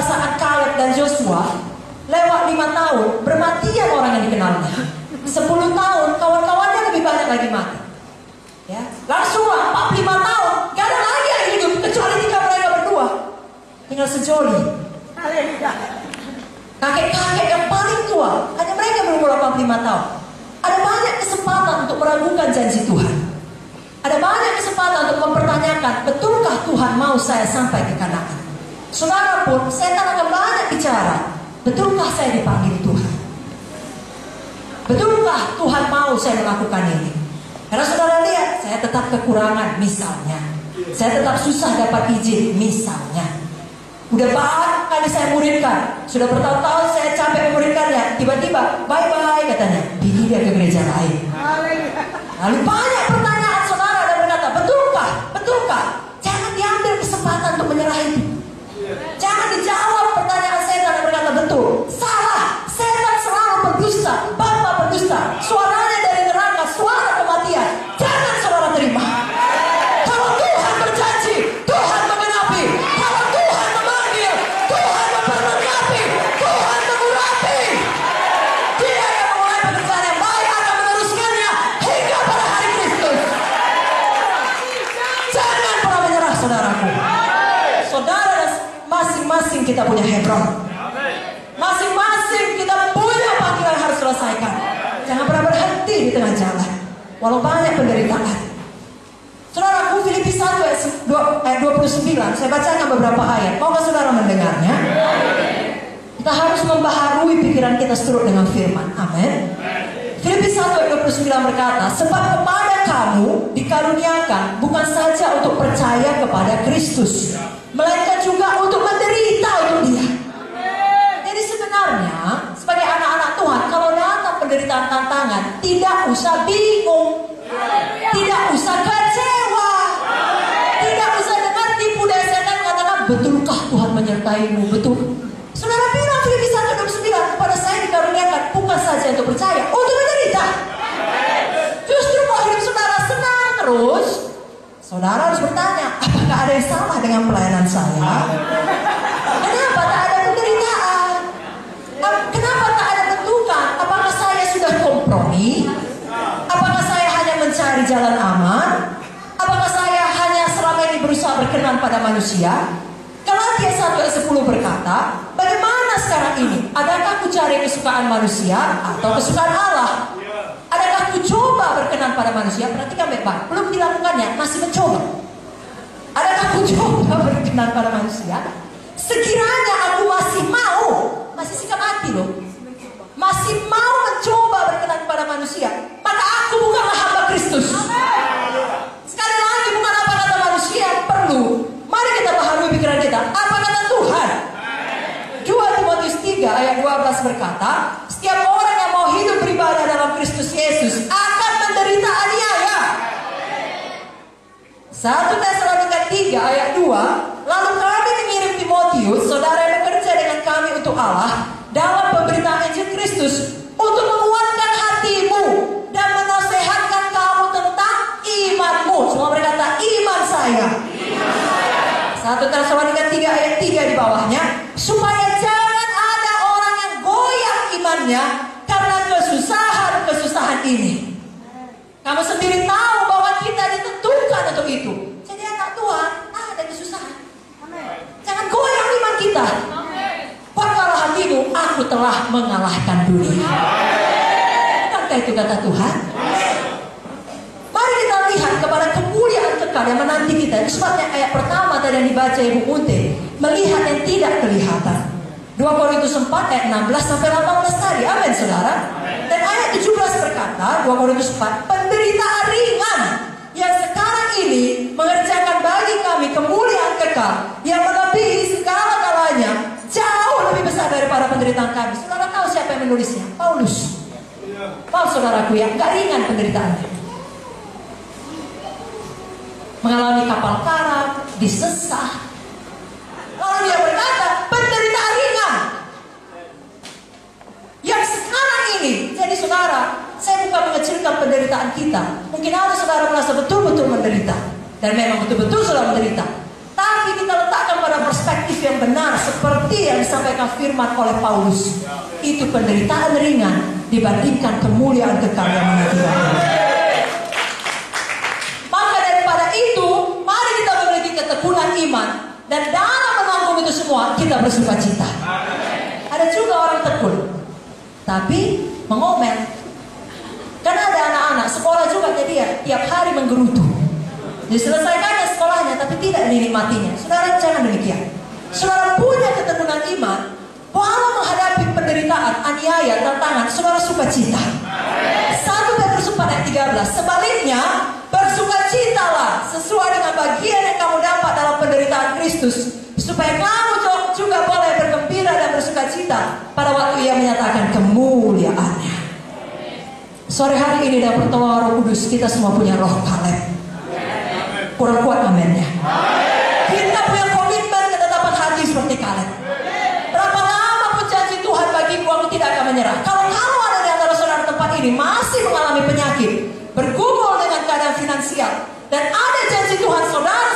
saat Kaleb dan Joshua, lewat 5 tahun, bermatian orang yang dikenalnya. 10 tahun, kawan-kawannya lebih banyak lagi mati. Ya, langsung 45 tahun, gak ada lagi yang hidup kecuali 3 mereka berdua. Tinggal sejoli. Kakek-kakek yang paling tua, hanya mereka berumur 85 tahun. Ada banyak kesempatan untuk meragukan janji Tuhan. Ada banyak kesempatan untuk mempertanyakan, betulkah Tuhan mau saya sampai ke Kanaan? Saudara pun, setan akan banyak bicara, betulkah saya dipanggil Tuhan? Betulkah Tuhan mau saya melakukan ini? Karena saudara lihat, saya tetap kekurangan misalnya. Saya tetap susah dapat izin misalnya. Udah banyak kali saya muridkan, sudah bertahun-tahun saya capek memuridkannya. Tiba-tiba, bye-bye katanya, pilih dia ke gereja lain. Lalu banyak pertanyaan saudara dan berkata, betulkah? Betulkah? Jangan diambil kesempatan untuk menyerah itu. Jangan dijawab pertanyaan setan dan berkata betul. Salah. Setan selalu berdusta. Bapa berdusta. Suaranya dari neraka, suara kematian. Jangan saudara terima. Kalau Tuhan berjanji, Tuhan menggenapi. Kalau Tuhan memanggil, Tuhan memperlengkapi. Tuhan mengurapi. Dia yang memulai pekerjaan yang baik akan meneruskannya hingga pada hari Kristus. Jangan pernah menyerah saudaraku. Saudara dan masing-masing kita punya Hebron. Masing-masing kita punya panggilan yang harus selesaikan. Jangan pernah berhenti di tengah jalan, walau banyak penderitaan. Saudaraku, Filipi 1 ayat 29, saya bacakan beberapa ayat. Maukah saudara mendengarnya? Kita harus membaharui pikiran kita seturut dengan firman. Amin. Filipi 1 ayat 29 berkata, sebab kepada kamu dikaruniakan bukan saja untuk percaya kepada Kristus, melainkan juga untuk menderita untuk Dia. Jadi sebenarnya sebagai anak-anak Tuhan, kalau datang penderitaan tantangan, tidak usah bingung, tidak usah kecewa, tidak usah dengar tipu daya setan mengatakan, betulkah Tuhan menyertaimu? Betul. Saudara bilang Filipi 1:29, kepada saya dikaruniakan bukan saja untuk percaya, untuk menderita. Justru kalau hidup saudara senang terus, saudara harus bertanya, apakah ada yang salah dengan pelayanan saya? Kenapa tak ada penderitaan? Kenapa tak ada bentukan? Apakah saya sudah kompromi? Apakah saya hanya mencari jalan aman? Apakah saya hanya selama ini berusaha berkenan pada manusia? Galatia 1:10 berkata, bagaimana sekarang ini? Adakah ku cari kesukaan manusia atau kesukaan Allah? Adakah ku coba berkenan pada manusia? Perhatikan baik-baik, belum dilakukannya, masih mencoba. Adakah ku coba berkenan pada manusia? Sekiranya aku masih sikap hati loh, masih mau mencoba berkenan pada manusia, maka aku bukanlah hamba Kristus. Sekali lagi, bukan apa kata manusia yang perlu. Mari kita baharui pikiran kita, apa kata Tuhan. 2 Timotius 3 ayat 12 berkata, setiap orang yang mau hidup beribadah dalam Kristus Yesus akan menderita aniaya. 1 Tesalonika 3 ayat 2, lalu kami mengirim Timotius, saudara yang bekerja dengan kami untuk Allah dalam pemberitaan Injil Kristus, untuk menguatkan hatimu dan menasehatkan kamu tentang imanmu. Semua berkata, iman saya. 1 Tesalonika 3 ayat 3 di bawahnya, supaya jangan ada orang yang goyah imannya karena kesusahan ini. Kamu sendiri tahu bahwa kita ditentukan untuk itu. Jadi anak Tuhan, ada kesusahan. Jangan goyang iman kita. Kuatkanlah hatimu, aku telah mengalahkan dunia. Bukankah itu kata Tuhan? Mari kita lihat kepada kemuliaan kekal yang menanti kita. Itu sebabnya ayat pertama tadi yang dibaca Ibu Unte, melihat yang tidak kelihatan. 2 Korintus 4 ayat 16 sampai 18 tadi. Amin saudara. Dan ayat 17 berkata, 2 Korintus 4, penderitaan ringan yang sekarang ini mengerjakan bagi kami kemuliaan kekal yang melebihi segala-galanya, jauh lebih besar daripada penderitaan kami. Saudara tahu siapa yang menulisnya? Paulus. Paulus saudaraku, yang gak ringan penderitaannya. Mengalami kapal karam, disesah. Lalu dia berkata, penderitaan ringan yang sekarang ini. Jadi saudara, saya bukan mengecilkan penderitaan kita. Mungkin ada saudara merasa betul-betul menderita, dan memang betul-betul saudara menderita. Tapi kita letakkan pada perspektif yang benar seperti yang disampaikan firman oleh Paulus. Itu penderitaan ringan dibandingkan kemuliaan kekal yang menantikan. Maka daripada itu, mari kita memiliki ketekunan iman, dan dalam menanggung itu semua kita bersukacita. Ada juga orang tekun tapi mengomel. Karena ada anak-anak sekolah juga, jadi ya tiap hari menggerutu. Diselesaikannya sekolahnya tapi tidak dinikmatinya. Saudara, jangan demikian. Saudara punya ketekunan iman, walau menghadapi penderitaan, aniaya, tantangan, saudara sukacita. 1 Petrus 4 ayat 13. Sebaliknya, bersukacitalah sesuai dengan bagian yang kamu dapat dalam penderitaan Kristus, supaya kamu juga boleh bergembira dan bersukacita pada waktu Ia menyatakan kemuliaannya. Sore hari ini dalam pertolongan Roh Kudus, kita semua punya roh Kaleb. Kurang kuat amennya. Kita punya komitmen ketetapan hati seperti Kaleb. Berapa lama pun janji Tuhan bagiku, aku tidak akan menyerah. Kalau ada di antara saudara tempat ini masih mengalami penyakit, bergumul dengan keadaan finansial, dan ada janji Tuhan, saudara